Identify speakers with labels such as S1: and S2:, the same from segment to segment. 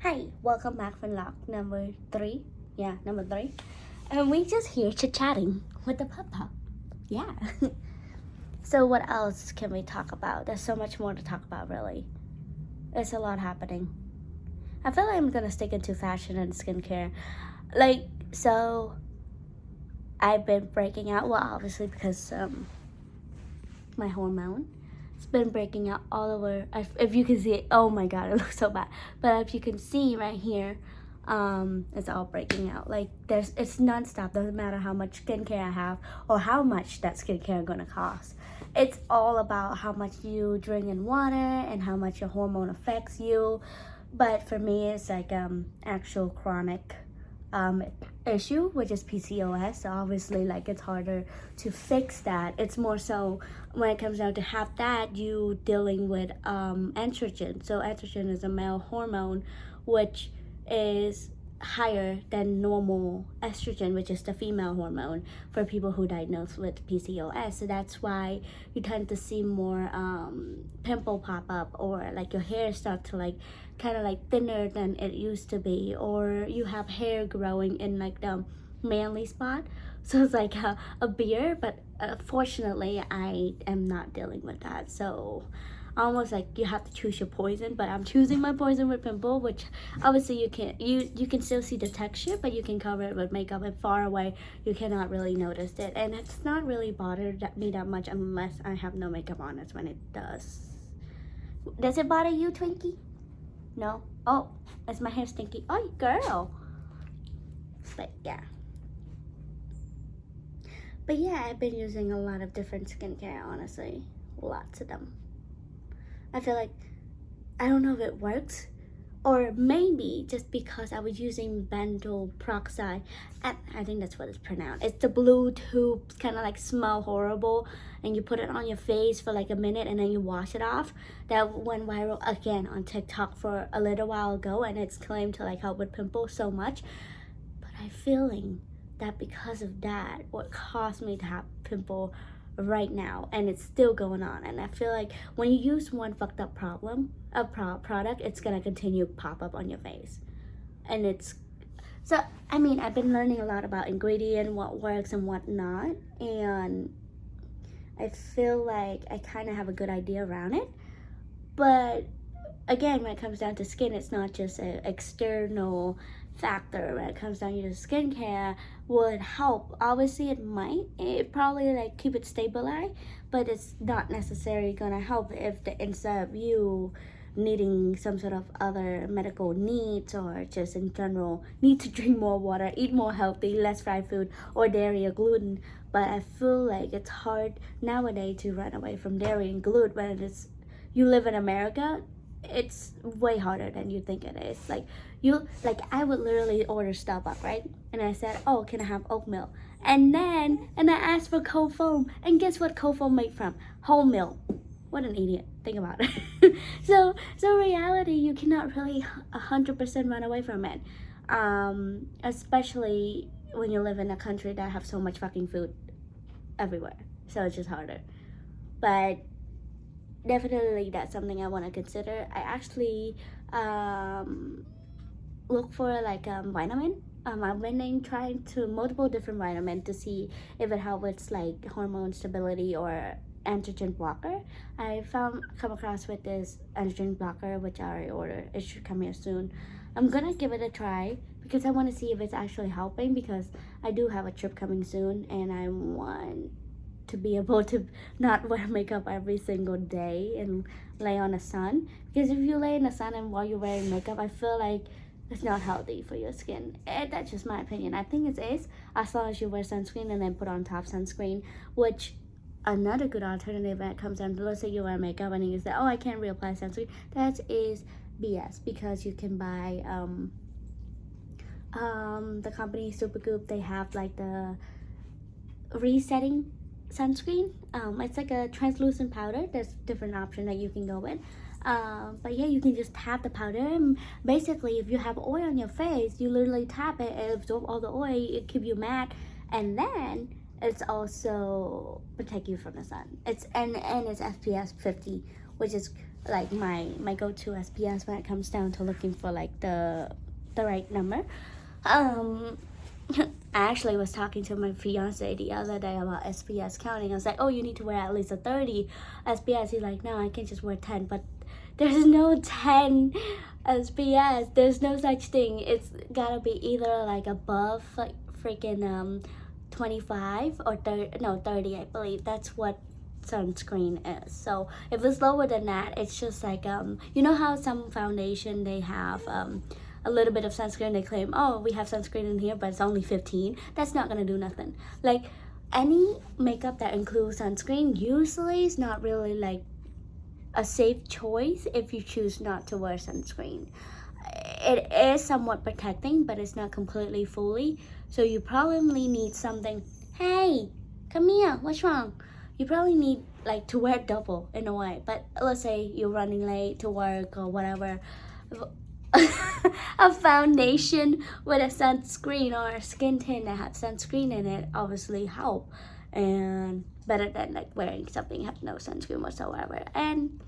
S1: Hi, welcome back for vlog number 3. Yeah, number 3. And we just here chit-chatting with the pup. Yeah. So what else can we talk about? There's so much more to talk about, really. There's a lot happening. I feel like I'm gonna stick into fashion and skincare. So I've been breaking out, well, obviously because my hormone. It's been breaking out all over. If you can see it, oh my god, it looks so bad. But if you can see right here, it's all breaking out. It's nonstop. Doesn't matter how much skincare I have or how much that skincare is gonna cost. It's all about how much you drink in water and how much your hormone affects you. But for me, it's like actual chronic issue, which is PCOS. So obviously, it's harder to fix that. It's more so when it comes down to have that, you dealing with estrogen. So estrogen is a male hormone, which is higher than normal estrogen, which is the female hormone for people who diagnosed with PCOS. So that's why you tend to see more pimple pop up, or your hair start to kind of thinner than it used to be, or you have hair growing in the manly spot. So it's like a beard, but fortunately I am not dealing with that. So almost you have to choose your poison, but I'm choosing my poison with pimple, which obviously you can still see the texture, but you can cover it with makeup, and far away you cannot really notice it, and it's not really bothered me that much unless I have no makeup on. That's when it does. Does it bother you, Twinkie? No? Oh, is my hair stinky? Oh, girl. But yeah, I've been using a lot of different skincare, honestly. Lots of them. I feel like, I don't know if it works, or maybe just because I was using benzoyl peroxide. I think that's what it's pronounced. It's the blue tube, kind of smell horrible, and you put it on your face for a minute and then you wash it off. That went viral again on TikTok for a little while ago, and it's claimed to help with pimples so much. But I'm feeling that because of that, what caused me to have pimple right now, and it's still going on. And I feel like when you use one fucked up product, it's gonna continue pop up on your face. And it's so, I've been learning a lot about ingredient, what works and what not, and I feel like I kind of have a good idea around it. But again, when it comes down to skin, it's not just an external factor. When it comes down to skincare, would help. Obviously, it probably keep it stabilized, but it's not necessarily gonna help if instead of you needing some sort of other medical needs, or just in general need to drink more water, eat more healthy, less fried food or dairy or gluten. But I feel like it's hard nowadays to run away from dairy and gluten when you live in America. It's way harder than you think it is. I would literally order Starbucks, right? And I said, oh, can I have oat milk? And I asked for cold foam, and guess what cold foam made from? Whole milk. What an idiot. Think about it. So reality, you cannot really 100% run away from it. Especially when you live in a country that have so much fucking food everywhere. So it's just harder. But definitely that's something I want to consider. I actually look for vitamin. I've been trying to multiple different vitamins to see if it helps with hormone stability or androgen blocker. I come across with this androgen blocker, which I already ordered. It should come here soon. I'm gonna give it a try because I want to see if it's actually helping, because I do have a trip coming soon and I want to be able to not wear makeup every single day and lay on the sun. Because if you lay in the sun and while you're wearing makeup, I feel like it's not healthy for your skin. And that's just my opinion. I think it is, as long as you wear sunscreen and then put on top sunscreen, which another good alternative when it comes down to, let's say you wear makeup and you say, oh, I can't reapply sunscreen. That is BS, because you can buy the company Supergoop. They have the resetting sunscreen. It's a translucent powder. There's different option that you can go with. But yeah, you can just tap the powder, and basically if you have oil on your face, you literally tap it and absorb all the oil. It keep you matte, and then it's also protect you from the sun. It's SPF 50, which is like my go-to SPS when it comes down to looking for like the right number. I actually was talking to my fiance the other day about SPS counting. I was like, oh, you need to wear at least a 30 SPS. He's like, no, I can just wear 10. But there's no 10 SPS. There's no such thing. It's gotta be either like above like freaking 25 or 30. No, 30, I believe. That's what sunscreen is. So if it's lower than that, it's just like you know how some foundation they have a little bit of sunscreen, they claim, oh, we have sunscreen in here, but it's only 15. That's not gonna do nothing. Like any makeup that includes sunscreen usually is not really like a safe choice if you choose not to wear sunscreen. It is somewhat protecting, but it's not completely fully. So you probably need something. Hey, come here, what's wrong? You probably need like to wear double in a way. But let's say you're running late to work or whatever. A foundation with a sunscreen or a skin tint that has sunscreen in it obviously help, and better than like wearing something have no sunscreen whatsoever. And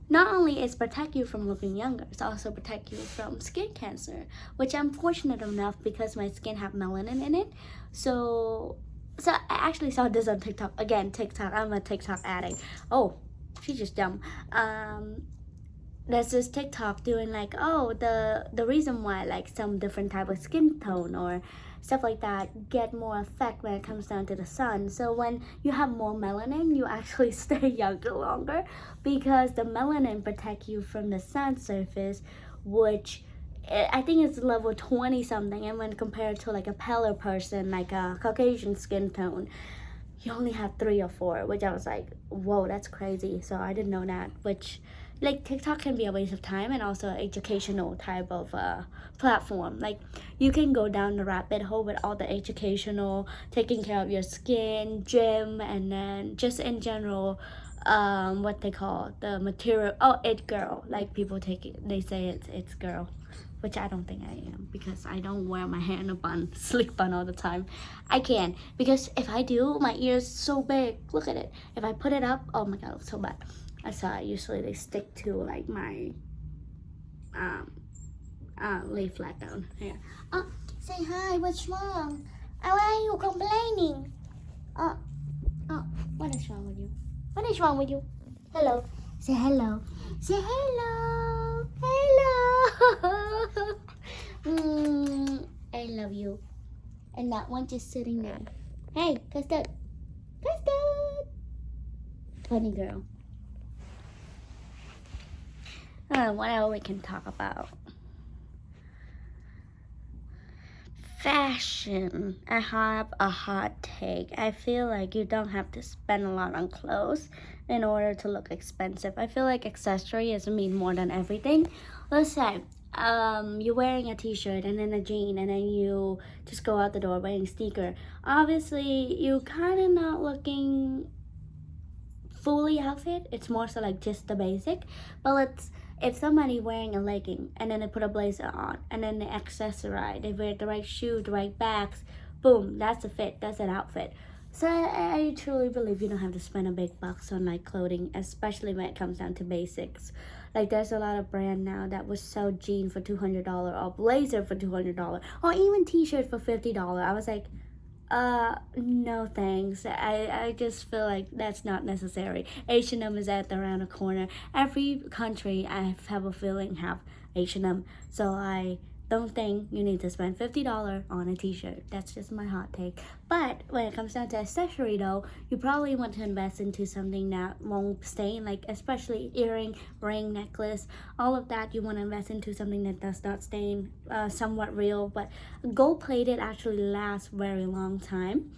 S1: not only is protect you from looking younger, it's also protect you from skin cancer, which I'm fortunate enough because my skin have melanin in it. So I actually saw this on TikTok. Again, TikTok, I'm a TikTok addict. Oh, she's just dumb. There's this TikTok doing like, oh, the reason why like some different type of skin tone or stuff like that get more effect when it comes down to the sun. So when you have more melanin, you actually stay younger longer because the melanin protect you from the sun surface, which I think it's level 20 something, and when compared to like a paler person, like a Caucasian skin tone, you only have 3 or 4, which I was like, whoa, that's crazy. So I didn't know that, which like TikTok can be a waste of time and also educational type of platform. Like you can go down the rabbit hole with all the educational, taking care of your skin, gym, and then just in general, what they call the material. Oh, it girl. Like people take it, they say it's girl, which I don't think I am because I don't wear my hair in a bun, slick bun all the time. I can because if I do, my ears so big. Look at it. If I put it up, oh my god, it's so bad. I saw usually they stick to like my lay flat down here. Oh, say hi, what's wrong? Why are you complaining? Oh, what is wrong with you? What is wrong with you? Hello. Say hello. Say hello. Hello. I love you. And that one just sitting there. Hey, Custard. Custard. Funny girl. What else we can talk about? Fashion. I have a hot take. I feel like you don't have to spend a lot on clothes in order to look expensive. I feel like accessory is mean more than everything. Let's say you're wearing a t-shirt and then a jean and then you just go out the door wearing sneaker. Obviously, you kind of not looking fully outfit. It's more so like just the basic. But if somebody wearing a legging and then they put a blazer on and then they accessorize, they wear the right shoe, the right bags, boom, that's a fit, that's an outfit. So I truly believe you don't have to spend a big bucks on like clothing, especially when it comes down to basics. Like there's a lot of brand now that will sell jean for $200 or blazer for $200 or even t-shirt for $50. I was like, no thanks. I just feel like that's not necessary. H&M is at around the corner. Every country I have a feeling have H&M. So I don't think you need to spend $50 on a t-shirt. That's just my hot take. But when it comes down to accessory though, you probably want to invest into something that won't stain, like especially earring, ring, necklace, all of that. You want to invest into something that does not stain, somewhat real, but gold plated actually lasts very long time.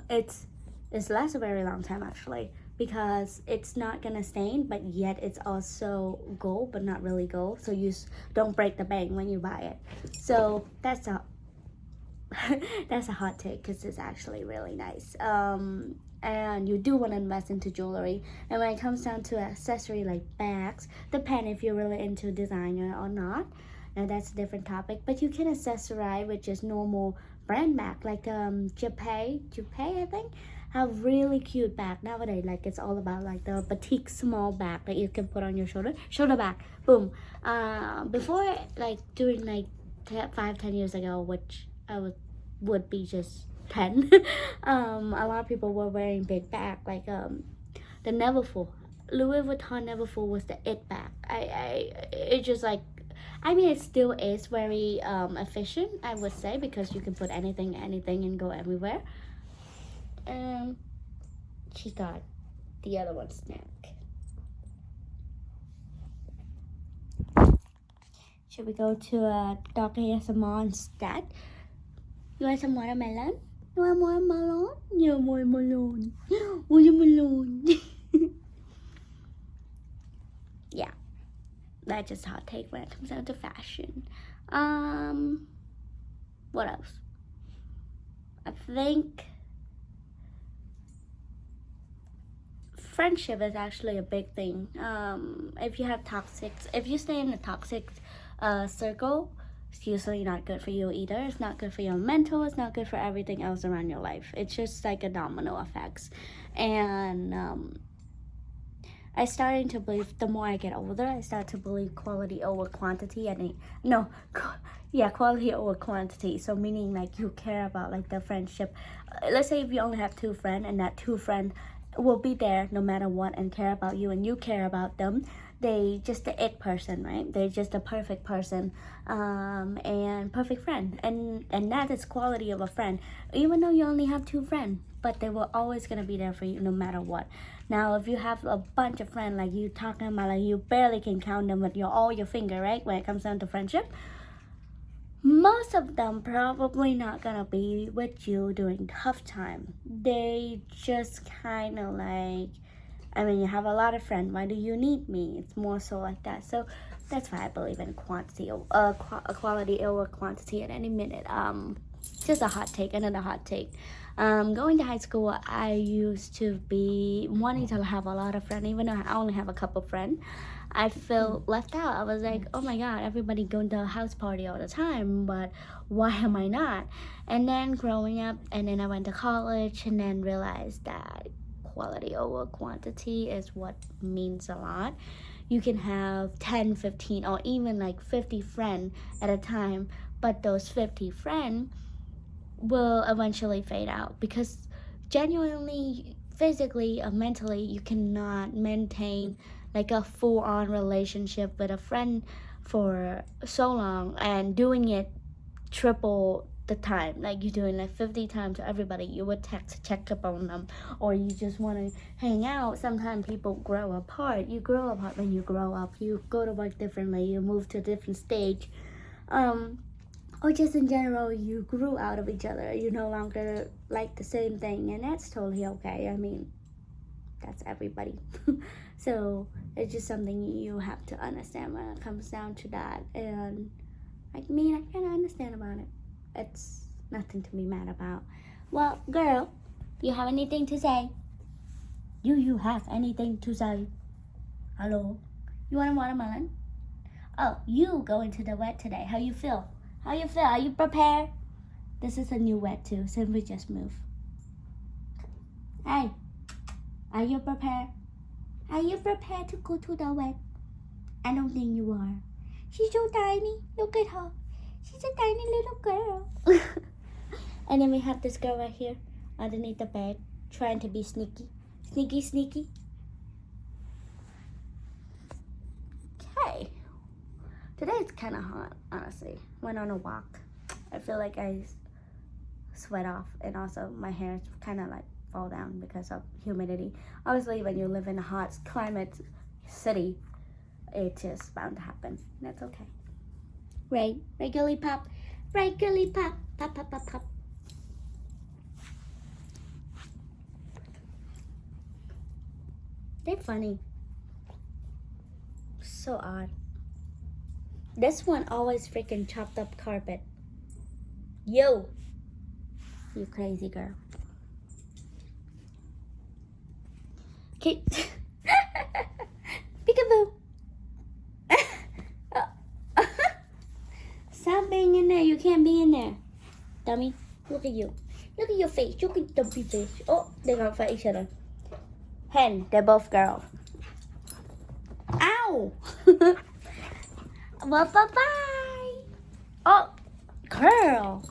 S1: It's lasts a very long time actually, because it's not gonna stain, but yet it's also gold, but not really gold, so you don't break the bank when you buy it. So that's a that's a hot take because it's actually really nice. And you do want to invest into jewelry. And when it comes down to accessory like bags, depend if you're really into designer or not. Now that's a different topic, but you can accessorize with just normal brand bag like Jupe I think have really cute bag nowadays. Like it's all about like the boutique small bag that you can put on your shoulder bag. Boom. Before, like during like 5-10 years ago, which I would be just 10. A lot of people were wearing big bag like the Neverfull. Louis Vuitton Neverfull was the it bag. It just like, I mean, it still is very efficient, I would say, because you can put anything and go everywhere. She got the other one snack. Should we go to Dr. ASMR instead? You want some watermelon? You want watermelon? Yeah, watermelon. Watermelon. Yeah, that's just hot take when it comes down to fashion. What else? I think friendship is actually a big thing. If you stay in a toxic circle, it's usually not good for you either. It's not good for your mental. It's not good for everything else around your life. It's just like a domino effect. And I started to believe, the more I get older, I start to believe quality over quantity. Quality over quantity. So meaning like you care about like the friendship. Let's say if you only have 2 friends and that 2 friend will be there no matter what and care about you and you care about them. They just the it person, right? They're just a perfect person and perfect friend. And that is quality of a friend. Even though you only have 2 friends, but they were always gonna be there for you no matter what. Now, if you have a bunch of friends, like you talking about, like you barely can count them with all your finger, right? When it comes down to friendship, most of them probably not gonna be with you during tough time. They just kind of like, I mean, you have a lot of friends. Why do you need me? It's more so like that. So that's why I believe in quality over quantity at any minute. Just a hot take, another hot take. Going to high school, I used to be wanting to have a lot of friends, even though I only have a couple friends. I felt left out. I was like, oh my God, everybody going to a house party all the time, but why am I not? And then growing up, and then I went to college, and then realized that quality over quantity is what means a lot. You can have 10, 15, or even like 50 friends at a time, but those 50 friends will eventually fade out because genuinely, physically or mentally, you cannot maintain like a full-on relationship with a friend for so long and doing it triple the time. Like you're doing like 50 times to everybody. You would text, check up on them, or you just want to hang out. Sometimes people grow apart. You grow apart when you grow up. You go to work differently. You move to a different stage. Or just in general, you grew out of each other. You no longer like the same thing, and that's totally okay. I mean, that's everybody. So it's just something you have to understand when it comes down to that. And like me, I kind of understand about it. It's nothing to be mad about. Well, girl, you have anything to say? Do you have anything to say? Hello? You want a watermelon? Oh, you going to the vet today. How you feel? How you feel? Are you prepared? This is a new vet too, since we just moved. Hey, are you prepared? Are you prepared to go to the vet? I don't think you are. She's so tiny. Look at her. She's a tiny little girl. And then we have this girl right here underneath the bed trying to be sneaky. Sneaky, sneaky. Okay. Today it's kind of hot, honestly. Went on a walk. I feel like I sweat off, and also my hair kind of like fall down because of humidity. Obviously, when you live in a hot climate city, it's just bound to happen. That's okay. Right, girly pop. Right, girly pop. Pop, pop, pop, pop. They're funny. So odd. This one always freaking chopped up carpet. Yo! You crazy girl. Okay. Peekaboo! Stop being in there. You can't be in there. Dummy. Look at you. Look at your face. Look at dumpy face. Oh, they're gonna fight each other. Hen, they're both girls. Ow! Well, bye-bye. Oh, girl.